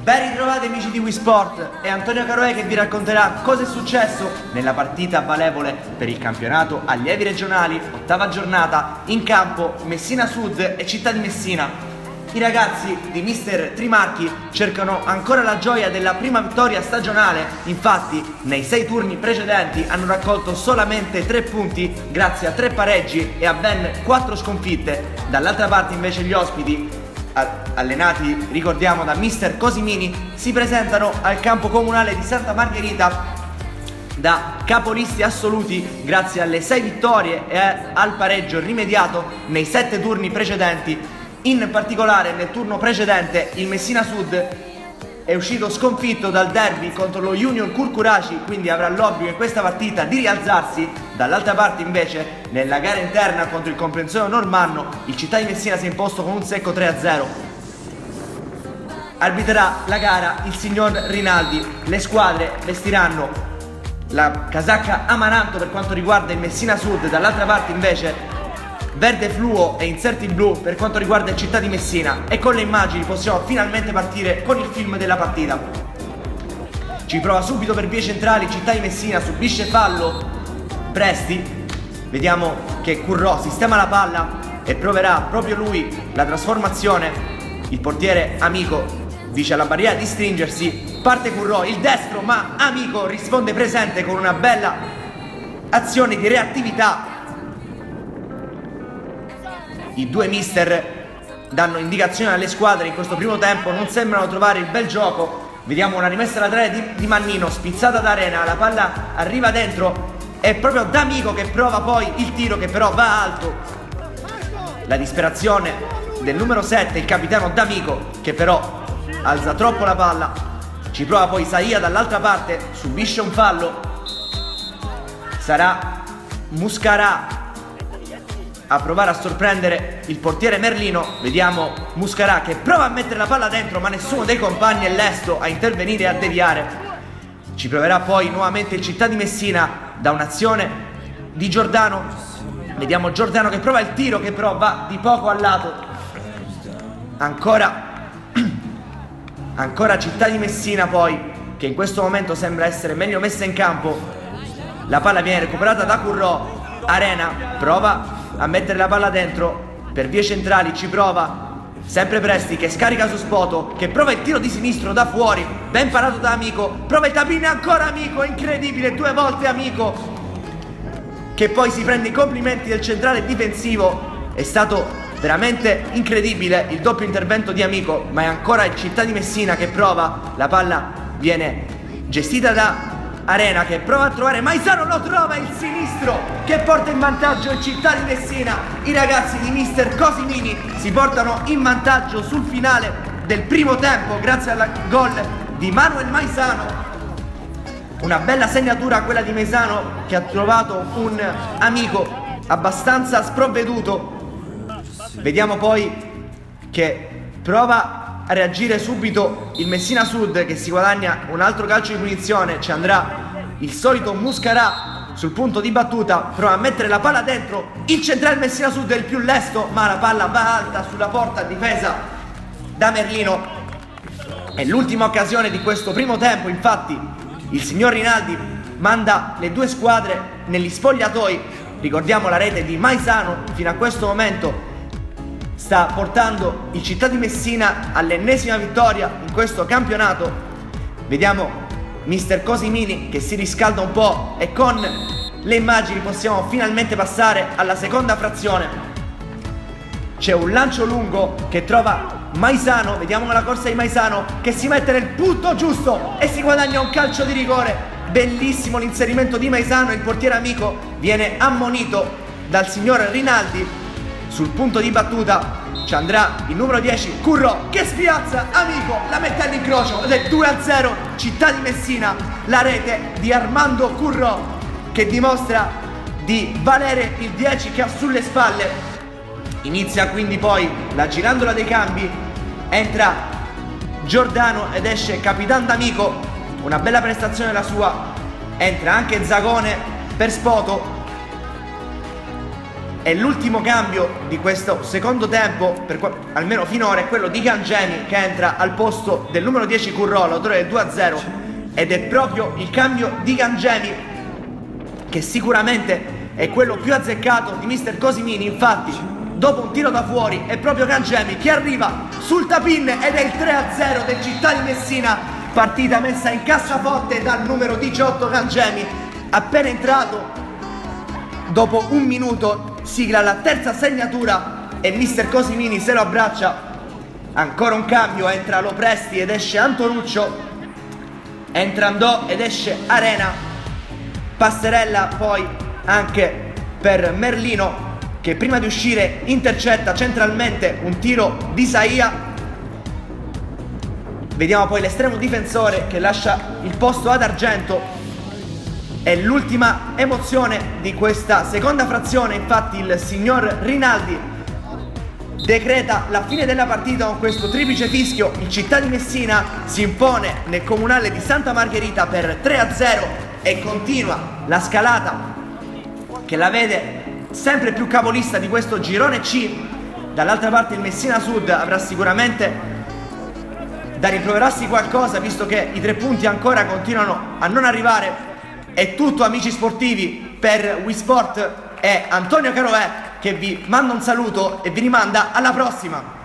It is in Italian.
Ben ritrovati amici di Wii Sport, è Antonio Caroe che vi racconterà cosa è successo nella partita valevole per il campionato allievi regionali, ottava giornata, in campo Messina Sud e Città di Messina. I ragazzi di Mister Trimarchi cercano ancora la gioia della prima vittoria stagionale, infatti nei 6 turni precedenti hanno raccolto solamente 3 punti grazie a 3 pareggi e a ben 4 sconfitte. Dall'altra parte invece gli ospiti, allenati ricordiamo da Mister Cosimini, si presentano al campo comunale di Santa Margherita da capolisti assoluti grazie alle 6 vittorie e al pareggio rimediato nei 7 turni precedenti. In particolare nel turno precedente il Messina Sud è uscito sconfitto dal derby contro lo Junior Curcuraci, quindi avrà l'obbligo in questa partita di rialzarsi. Dall'altra parte invece nella gara interna contro il Comprensorio Normanno il Città di Messina si è imposto con un secco 3-0. Arbitrerà la gara il signor Rinaldi. Le squadre vestiranno la casacca amaranto per quanto riguarda il Messina Sud, dall'altra parte invece verde fluo e inserti blu per quanto riguarda il Città di Messina, e con le immagini possiamo finalmente partire con il film della partita. Ci prova subito per vie centrali Città di Messina, subisce fallo Presti, vediamo che Currò sistema la palla e proverà proprio lui la trasformazione. Il portiere Amico dice alla barriera di stringersi, parte Currò, il destro, ma Amico risponde presente con una bella azione di reattività. I due mister danno indicazioni alle squadre in questo primo tempo, non sembrano trovare il bel gioco. Vediamo una rimessa laterale di Mannino, spizzata da Arena, la palla arriva dentro, è proprio D'Amico che prova poi il tiro che però va alto. La disperazione del numero 7, il capitano D'Amico, che però alza troppo la palla. Ci prova poi Saia dall'altra parte, subisce un fallo. Sarà Muscarà a provare a sorprendere il portiere Merlino. Vediamo Muscarà che prova a mettere la palla dentro, ma nessuno dei compagni è lesto a intervenire e a deviare. Ci proverà poi nuovamente il Città di Messina da un'azione di Giordano. Vediamo Giordano che prova il tiro che però va di poco al lato. Ancora Città di Messina poi, che in questo momento sembra essere meglio messa in campo. La palla viene recuperata da Currò. Arena prova a mettere la palla dentro per vie centrali, ci prova sempre Presti che scarica su Spoto, che prova il tiro di sinistro da fuori, ben parato da Amico, prova il tapin, ancora Amico, incredibile, 2 volte Amico che poi si prende i complimenti del centrale difensivo. È stato veramente incredibile il doppio intervento di Amico, ma è ancora il Città di Messina che prova, la palla viene gestita da Arena che prova a trovare Maisano, lo trova, il sinistro che porta in vantaggio il Città di Messina. I ragazzi di Mister Cosimini si portano in vantaggio sul finale del primo tempo grazie al gol di Manuel Maisano. Una bella segnatura quella di Maisano che ha trovato un Amico abbastanza sprovveduto. Vediamo poi che prova a reagire subito il Messina Sud che si guadagna un altro calcio di punizione. Ci andrà il solito Muscarà sul punto di battuta, prova a mettere la palla dentro, il centrale Messina Sud è il più lesto, ma la palla va alta sulla porta difesa da Merlino. È l'ultima occasione di questo primo tempo, infatti il signor Rinaldi manda le 2 squadre negli spogliatoi. Ricordiamo la rete di Maisano fino a questo momento sta portando il Città di Messina all'ennesima vittoria in questo campionato. Vediamo Mister Cosimini che si riscalda un po' e con le immagini possiamo finalmente passare alla seconda frazione. C'è un lancio lungo che trova Maisano, vediamo la corsa di Maisano che si mette nel punto giusto e si guadagna un calcio di rigore. Bellissimo l'inserimento di Maisano, il portiere Amico viene ammonito dal signor Rinaldi. Sul punto di battuta ci andrà il numero 10 Currò che spiazza Amico, la mette all'incrocio ed è 2-0 Città di Messina. La rete di Armando Currò che dimostra di valere il 10 che ha sulle spalle. Inizia quindi poi la girandola dei cambi, entra Giordano ed esce Capitan D'Amico, una bella prestazione la sua. Entra anche Zagone per Spoto. E l'ultimo cambio di questo secondo tempo, almeno finora, è quello di Cangemi, che entra al posto del numero 10 Currò, l'autore del 2-0, ed è proprio il cambio di Cangemi che sicuramente è quello più azzeccato di mister Cosimini. Infatti dopo un tiro da fuori è proprio Cangemi che arriva sul tapin ed è il 3-0 del Città di Messina, partita messa in cassaforte dal numero 18 Cangemi, appena entrato. Dopo un minuto sigla la terza segnatura e mister Cosimini se lo abbraccia. Ancora un cambio, entra Lopresti ed esce Antonuccio, entra Andò ed esce Arena, passerella poi anche per Merlino che prima di uscire intercetta centralmente un tiro di Saia. Vediamo poi l'estremo difensore che lascia il posto ad Argento. È l'ultima emozione di questa seconda frazione, infatti il signor Rinaldi decreta la fine della partita con questo triplice fischio. Il Città di Messina si impone nel comunale di Santa Margherita per 3-0 e continua la scalata che la vede sempre più capolista di questo girone C. Dall'altra parte il Messina Sud avrà sicuramente da rimproverarsi qualcosa, visto che i 3 punti ancora continuano a non arrivare. È tutto, amici sportivi, per WeSport e Antonio Caroè, che vi manda un saluto e vi rimanda alla prossima.